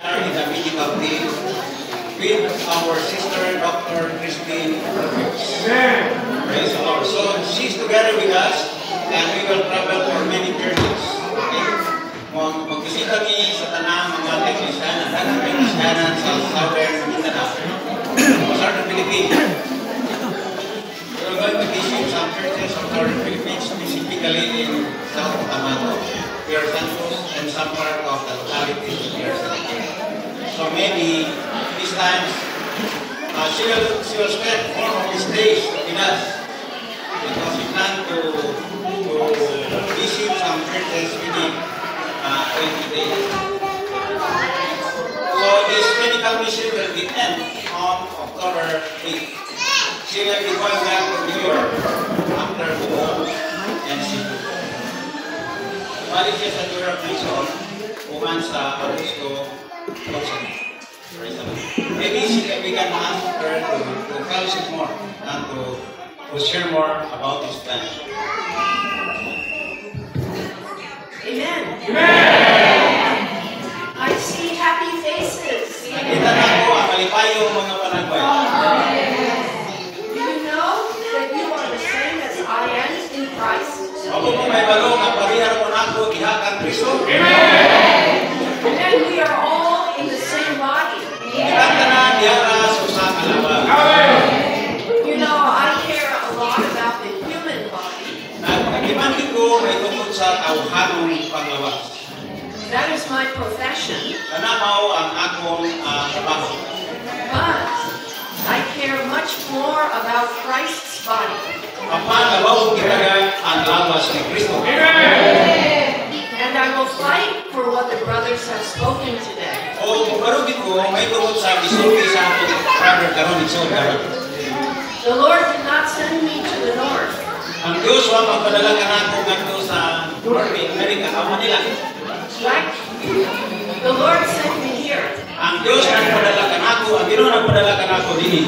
are in the meeting of the with our sister, Dr. Christine Roberts. Praise the Lord. So she's together with us, and we will travel for many journeys. Okay? Magbisita kami sa tanang mga Kristyanan, Kristyanan sa Southern Mindanao, Southern Philippines. We're going to visit some churches of Southern Philippines, specifically in South Cotabato, Pierre Santos, and some part of the localities in Pierre Santos. So maybe this time she will spend more of these days with us because we plan to visit some churches within 20 days. So this medical mission will be end on October 8th. She will be going back to New York after the war and she balik siya sa New York mission uman sa Agosto. Maybe we can ask her to fellowship more and to share more about this plan. Amen. Amen. I see happy faces. Nakita na ko ang malipayong mga panagpay. Do you know that you are the same as I am in Christ? Ako mo may balong ang parihar mo na ako ihakan Kristo. Amen. And we are all in the same body. Kita na diara sa usa ka laban. You know, I care a lot about the human body. Nagimandi ko may tungkol sa tawhanong panglawas. That is my profession. Tanaw ang akong trabaho. But I care much more about Christ's body. Kapanabaw kita ang lawas ni Kristo. And I will fight for what the brothers have spoken today. O mukarugit ko may tungkol sa isulti sa atong brother karon igsoon karon. The Lord did not send me to the north. Ang Diyos wa magpadala kanako ngadto sa North America amo nila. Right? The Lord sent me here. Ang Diyos nagpadala kanako, ang Ginoo nagpadala kanako dinhi.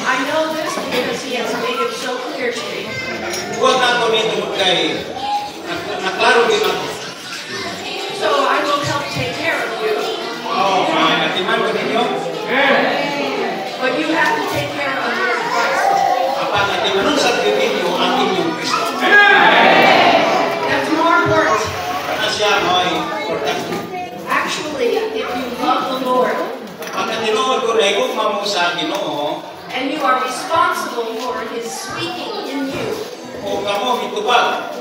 I know this because He has made it so clear to me. Huwag ako nito kay naklaro din ako. So I will help take care of you. Oh, atiman ko ninyo. But you have to take care of your Christ. Kapag atimanon sa ninyo ang inyong Kristo. That's more important. Kana siya ay importante. Actually, if you love the Lord Kapag tinuod ko na igugma mo sa Ginoo, and you are responsible for His speaking in you, o kamo mitubag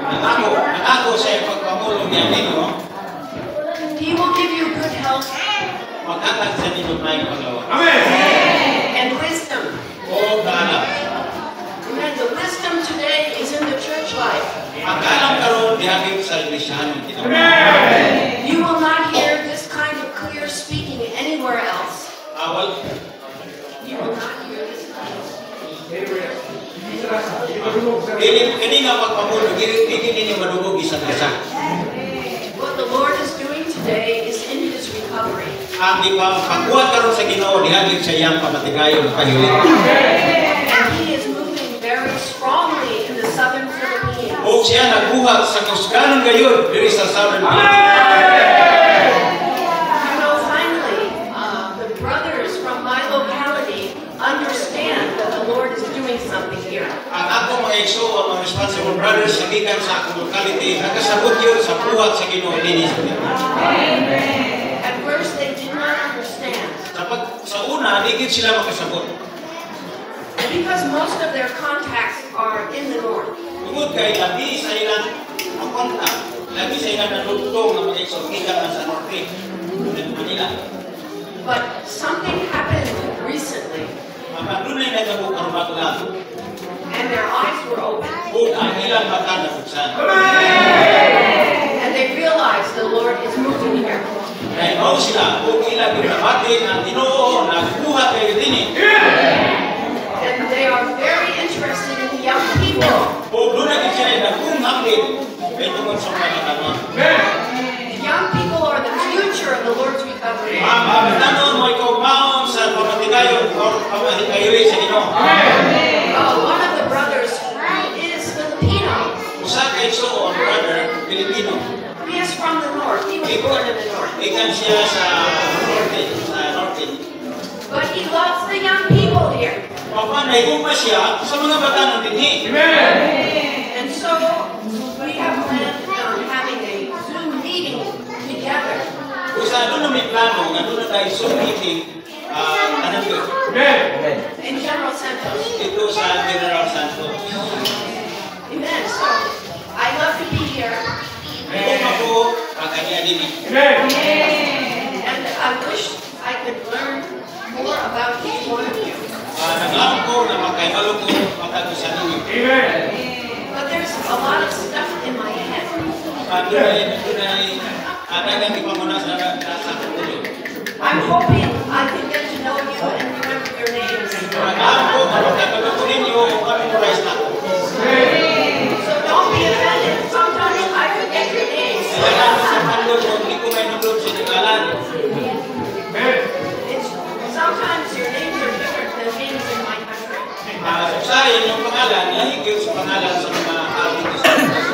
nangako sa pagpamulong niya ninyo, He will give you good health maghatag sa ninyo may paglawas. and wisdom. O kalam. And the wisdom today is in the church life. Ang kalam karon dihagit sa iglesia You will not hear this kind of clear speaking anywhere else. awal You will not hear this kind of Kini nga pagpamulong, dili ninyo madugog isang isa. What the Lord is doing today is in His recovery. Ang pagbuhat karon sa Ginoo dihagit sa iyang pamatigayon pahiuli. And He is moving very strongly in the southern Philippines. O siya nagbuhat sa kusganon gayon diri sa Southern Philippines. You know, finally, the brothers from my locality understand that the Lord is doing something here. Ang akong mga igsoon, mga responsible brothers sa gikan sa akong locality, nagkasabot yun sa buhat sa Ginoo dinhi sa Pilipinas. At first, they did not understand Sa una, digit sila makasabot. because most of their contacts are in the north. Tungod kay labi sa ilang ang kontak, labi sa ilang nadugtong na mga igsoon gikan na sa Norte, Manila. But something happened recently, Ang dunay nagabuk ang bagla, and their eyes were open. o ang ilang mata nabuksan. And they realized the Lord is moving here. Kaya mao sila, o ilang binabati ng Ginoo, nagbuhat kayo dinhi. And they are very interested in the young people. O dunay gid sila nagkunghapit kay tungod sa mga tanong. The young people are the future of the Lord's recovery. Tanong mo ikaw maon sa pamatigayon o pamatigayon sa Ginoo. One of the brothers is Filipino. Usa kay igsoon brother Pilipino. He is from the north. was born in the north. Ikan siya sa norte. But he loves the young people here. Papa, naiguma siya sa mga bata ng dinhi. And so, we have planned on having a Zoom meeting together. Kung sa doon na may plano, nga doon na tayo Zoom meeting, In General Santos. ito sa General Santos. Amen. So, I love to be here. Kung ako, ang kanya din. And I wish I could learn more about each one of you. Naglaman ko na magkaibalo ko matado sa ninyo. But there's a lot of stuff in my head. Doon ay adagang ipamunas na nasa tulo. I'm hoping I can get to know you and remember your names. Naglaman ko na magkaibalo ko ninyo kung memorize na ko. So don't be offended. Sometimes I forget your names. Kailangan sa pandod kung hindi ko may nulog sa nagalan. Sometimes your names are different than names in my country. Sayang yung pangalan, nahigil sa pangalan sa mga kapit sa Pilipinas.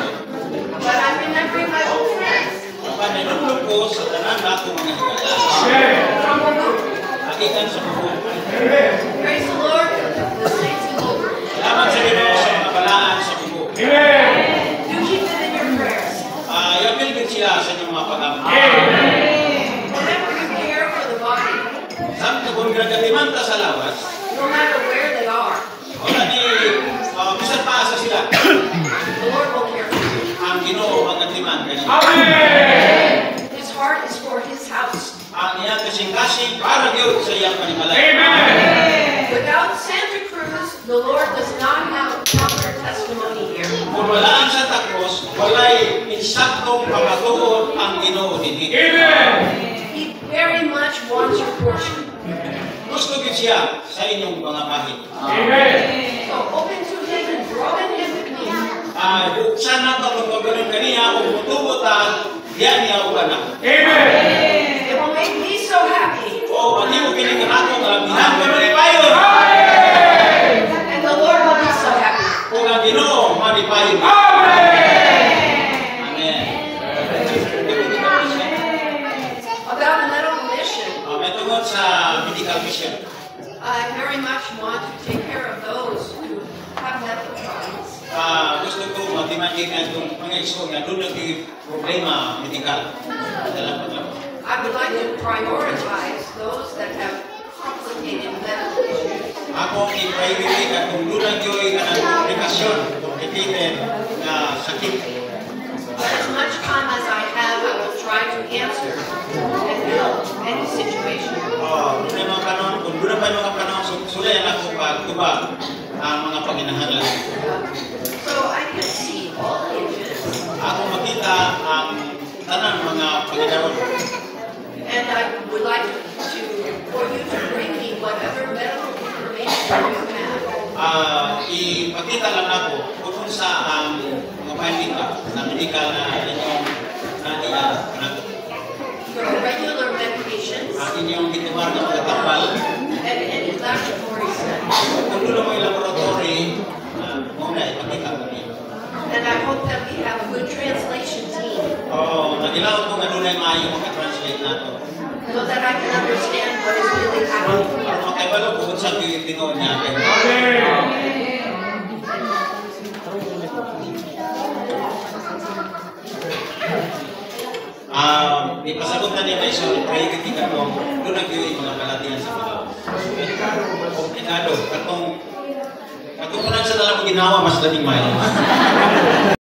But I'm remembering my old friends. Pananulog ko sa tanan na ako mga higala. From Ogun. Hakikan sa buho. Praise the Lord, the saints in Ogun. Salamat sa Ginoo sa mga balaan sa buho. Do keep them in your prayers. Yapil din sila sa inyong mga pag-amit. Whenever you care for the body, Samtang kung nagkatimanta sa lawas, no matter where they are, wala ni bisan paasa sila. the Lord will care for you. Ang Ginoo ang atiman kanila. His heart is for His house. Ang iyang kasing-kasing para gyud sa iyang panimalay. Without Santa Cruz, the Lord does not have proper testimony here. Kung wala ang Santa Cruz, walay insaktong pamatuod ang Ginoo dinhi. He very much wants your portion. Gusto gid siya sa inyong mga pahit. So open to Him and grow in Him with me. Buksan na ito magpagaling kaniya kung tutubutan, diyan niya ulan. It will make me so happy. Pati mo pinigyan ako nga binanggan ni payo. And the Lord will be so happy. Kung ang Ginoo malipayon. Amen. About the medical mission, May tungkol sa medical mission. I very much want to take care of those who have medical problems. Gusto ko matimandig na itong mga iso na doon naging problema medikal. I would like to prioritize those that have complicated medical issues. Ako ang i-priority ka kung doon naging komplikasyon, complicated na sakit. But as much time as I have, I will try to answer and help any situation. Doon na mga panahon, kung doon na pa mga panahon, sulayan ako pagtubag ang mga panginahanglan. So I can see all ages, Ako makita ang tanang mga Panginoon. and I would like for you to bring me whatever medical information you have. Ipakita lang ako kung sa ang mga pandika na medikal na inyong Your regular medications ang inyong bitumar na mga tambal. and any laboratory studies. Kung doon may laboratory, muna ipakita ko niyo. And I hope that we have a good translation team Nagilaw ko nga doon ay maayo maka-translate na ito. so that I can understand what is really happening. Para makaibalo kung saan tingoon niya. Ipasagot na niya may sorry, pray ka doon nag-iwi mga kalatihan sa mga komplikado. Katong ko lang sa dalang ginawa, mas dating mayo.